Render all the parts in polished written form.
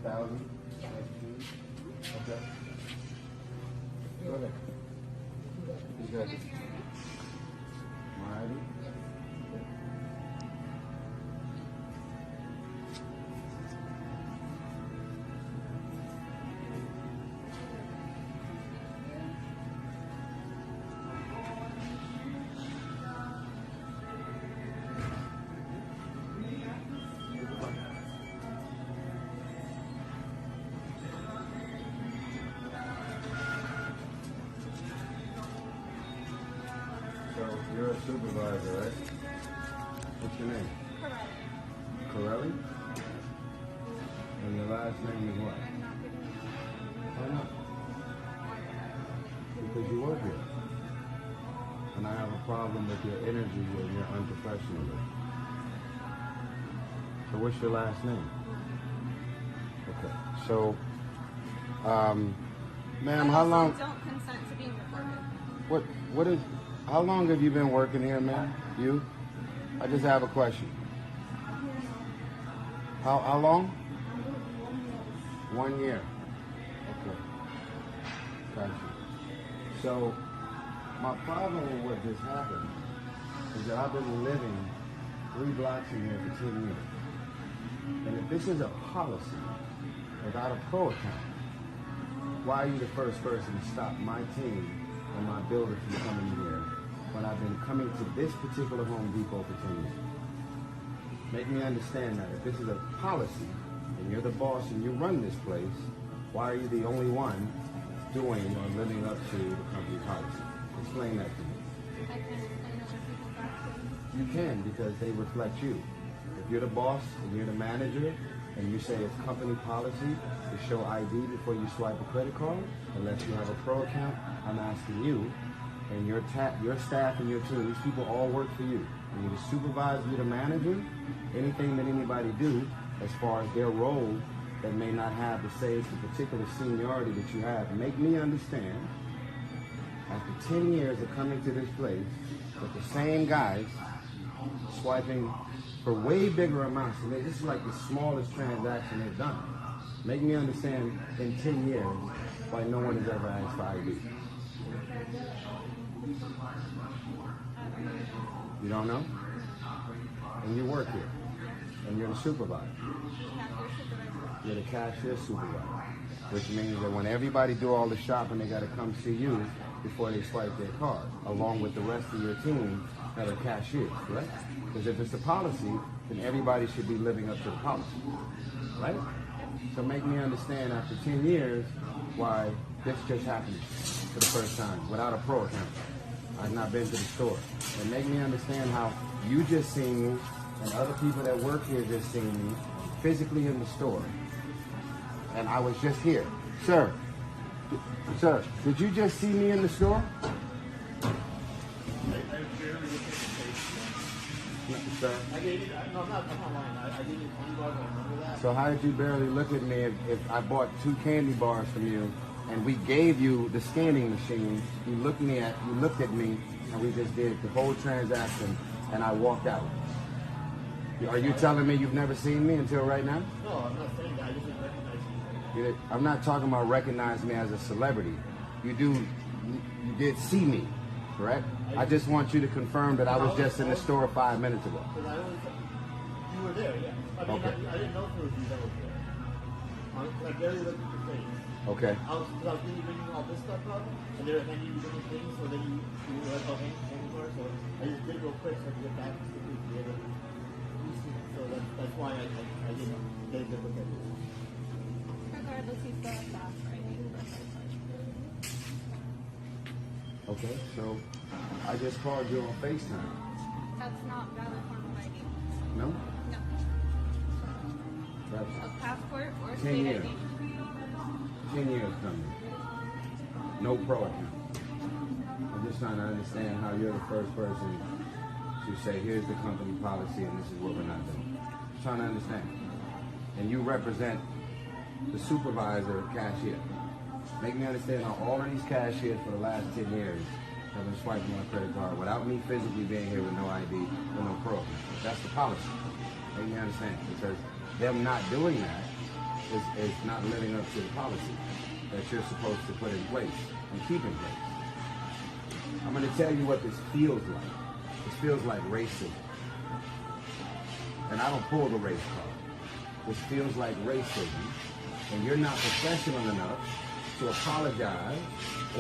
$3,000? Yeah. Okay. Go ahead. You got it. Alrighty. So you're a supervisor, right? What's your name? Corelli? And your last name is what? Why not? Because you work here. And I have a problem with your energy and your unprofessionalism. So what's your last name? Okay. So, ma'am, how long? Don't consent to being recorded. What is? How long have you been working here, ma'am? You? I just have a question. How long? 1 year. Okay. Gotcha. So, my problem with what just happened is that I've been living 3 blocks in here for 10 years. And if this is a policy without a pro account, why are you the first person to stop my team and my builder from coming here when I've been coming to this particular Home Depot for 10 years? Make me understand that. If this is a policy and you're the boss and you run this place, why are you the only one doing or living up to the company policy? Explain that to me. I can explain other people's actions. You can, because they reflect you. If you're the boss and you're the manager and you say it's company policy to show ID before you swipe a credit card, unless you have a pro account, I'm asking you and your staff and your team, these people all work for you. And you're the supervisor, you're the manager, anything that anybody do as far as their role that may not have the same particular seniority that you have, make me understand, after 10 years of coming to this place, with the same guys swiping for way bigger amounts, and this is like the smallest transaction they've done. Make me understand in 10 years why no one has ever asked for ID. You don't know? And you work here. And you're the supervisor. You're the cashier supervisor. Which means that when everybody do all the shopping, they got to come see you before they swipe their card, along with the rest of your team that are cashiers, right? Because if it's a policy, then everybody should be living up to the policy, right? So make me understand after 10 years why this just happened for the first time without a pro account. I've not been to the store. And make me understand how you just seen me and other people that work here just seen me physically in the store. And I was just here. Sir, did you just see me in the store? Sir? I gave you, no, I'm not lying. I gave you $20, I remember that. So how did you barely look at me if I bought 2 candy bars from you and we gave you the scanning machine, you looked at me and we just did the whole transaction and I walked out. Are you telling me you've never seen me until right now? No, I'm not saying that. I just didn't recognize you. I'm not talking about recognize me as a celebrity. You did see me, correct? I just want you to confirm that I was just in the store 5 minutes ago. Because you were there, yeah. I mean, Okay. I didn't know if it was you that was there. I barely looked at your face. Okay. I was really bringing all this stuff up, and they were handing you different things, so then you were like, oh, hang for it. So I just did real quick so I could get back to the other. So that's why I didn't get a good look at it. Regardless, he's still a staff, right? Okay, so I just called you on FaceTime. That's not valid form of ID. No? No. That's A passport or 10 state years. ID. 10 years coming. No pro account. I'm just trying to understand how you're the first person to say, here's the company policy and this is what we're not doing. Just trying to understand. And you represent the supervisor cashier. Make me understand how all of these cashiers for the last 10 years have been swiping my credit card without me physically being here with no ID, with no pro account. policy. You understand? Because them not doing that is not living up to the policy that you're supposed to put in place and keep in place. I'm going to tell you what this feels like. This feels like racism. And I don't pull the race card. This feels like racism. And you're not professional enough to apologize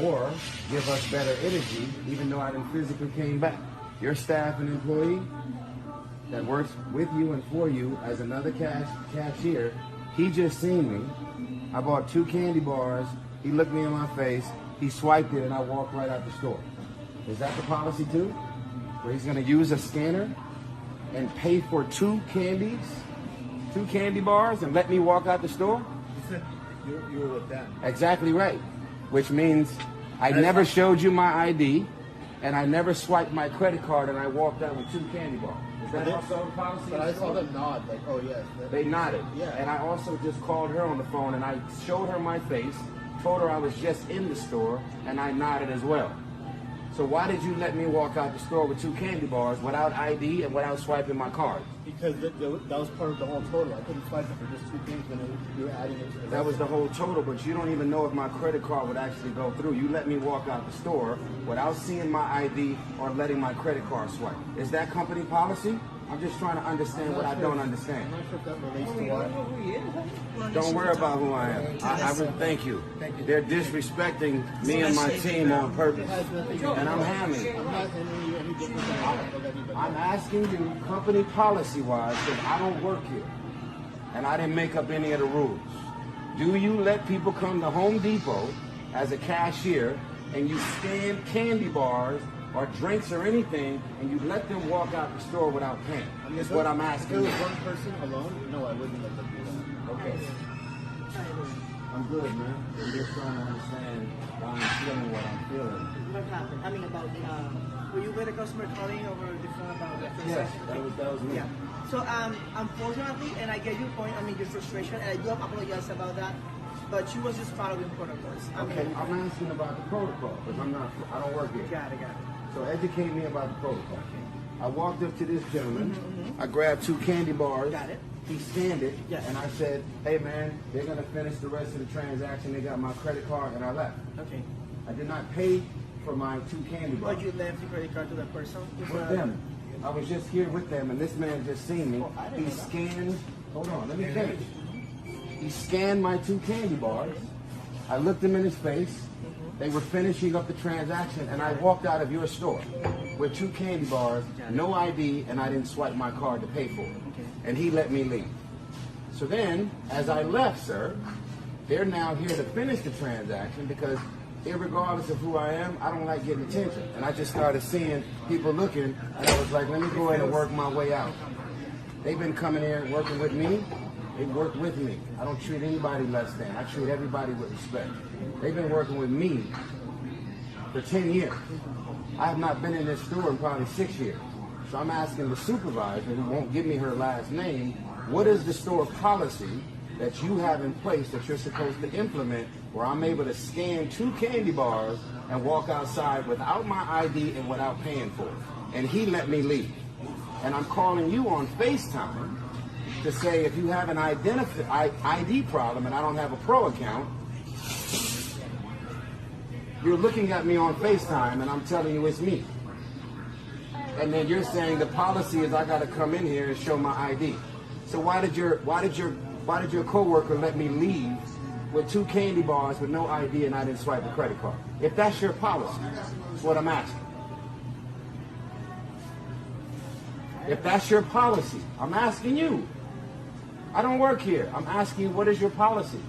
or give us better energy, even though I didn't physically came back. Your staff and employee that works with you and for you as another cashier, he just seen me. I bought 2 candy bars. He looked me in my face. He swiped it, and I walked right out the store. Is that the policy too? Where he's going to use a scanner and pay for 2 candy bars, and let me walk out the store? You were with them. Exactly right. Which means I never showed you my ID, and I never swiped my credit card, and I walked out with 2 candy bars. Is that also the policy? But I saw them nod, like, oh yes. They nodded. Yeah. And I also just called her on the phone, and I showed her my face, told her I was just in the store, and I nodded as well. So why did you let me walk out the store with 2 candy bars without ID and without swiping my card? Because that was part of the whole total. I couldn't swipe it for just 2 things when you were adding it to the That was the whole total, but you don't even know if my credit card would actually go through. You let me walk out the store without seeing my ID or letting my credit card swipe. Is that company policy? I'm just trying to understand what I don't understand. I'm not sure if that relates to what. Don't worry about who I am. I really thank you. They're disrespecting me and my team on purpose. And I'm hamming. I'm not sending you any different than I told everybody. I'm asking you, company policy-wise, because I don't work here. And I didn't make up any of the rules. Do you let people come to Home Depot as a cashier and you scan candy bars or drinks or anything, and you let them walk out the store without paying? That's what I'm asking If you. it was one person alone, no, I wouldn't let them do that. Okay. I'm good, man. I'm just trying to understand why I'm feeling what I'm feeling. What happened? I mean, about were you with a customer calling over the phone about the Yes, transaction? that was me. Yeah. So unfortunately, and I get your point. I mean, your frustration, and I do apologize about that. But she was just following protocols. Okay, I'm asking about the protocol because I don't work here. Got it. So educate me about the protocol. I walked up to this gentleman. I grabbed 2 candy bars. Got it. He scanned it, Yes. and I said, "Hey man, they're gonna finish the rest of the transaction. They got my credit card," and I left. Okay. I did not pay for my 2 candy bars. But you left the credit card to that person? With them. I was just here with them, and this man just seen me. I didn't He know that. scanned. Hold on, let me finish. He scanned my 2 candy bars. I looked him in his face. They were finishing up the transaction, and I walked out of your store with 2 candy bars, no ID, and I didn't swipe my card to pay for it. And he let me leave. So then, as I left, sir, they're now here to finish the transaction because, irregardless of who I am, I don't like getting attention. And I just started seeing people looking, and I was like, let me go ahead and work my way out. They've been coming here and working with me. They work with me. I don't treat anybody less than. I treat everybody with respect. They've been working with me for 10 years. I have not been in this store in probably 6 years. So I'm asking the supervisor, who won't give me her last name, what is the store policy that you have in place that you're supposed to implement where I'm able to scan 2 candy bars and walk outside without my ID and without paying for it? And he let me leave. And I'm calling you on FaceTime to say if you have an ID problem and I don't have a pro account, you're looking at me on FaceTime and I'm telling you it's me. And then you're saying the policy is I got to come in here and show my ID. So why did your coworker let me leave with 2 candy bars with no ID and I didn't swipe the credit card? If that's your policy, that's what I'm asking. If that's your policy, I'm asking you. I don't work here. I'm asking you, what is your policy?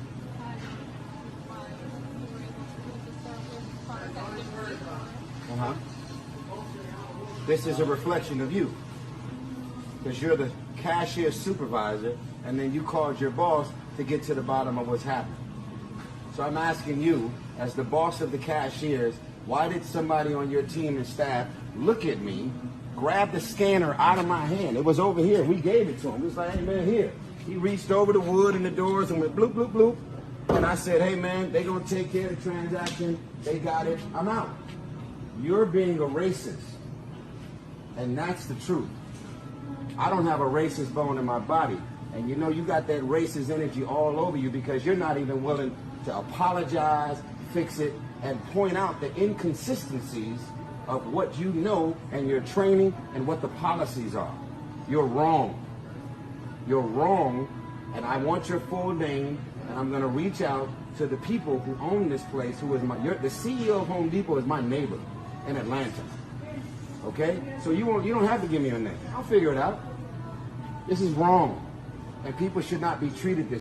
Uh-huh. This is a reflection of you. Because you're the cashier supervisor, and then you called your boss to get to the bottom of what's happening. So I'm asking you, as the boss of the cashiers, why did somebody on your team and staff look at me, grab the scanner out of my hand? It was over here. We gave it to him. It was like, hey, man, here. He reached over the wood and the doors and went bloop, bloop, bloop. And I said, hey, man, they're going to take care of the transaction. They got it. I'm out. You're being a racist. And that's the truth. I don't have a racist bone in my body. And you know you got that racist energy all over you because you're not even willing to apologize, fix it, and point out the inconsistencies of what you know and your training and what the policies are. You're wrong. You're wrong, and I want your full name, and I'm going to reach out to the people who own this place, who is the CEO of Home Depot is my neighbor in Atlanta. Okay? So you don't have to give me your name. I'll figure it out. This is wrong, and people should not be treated this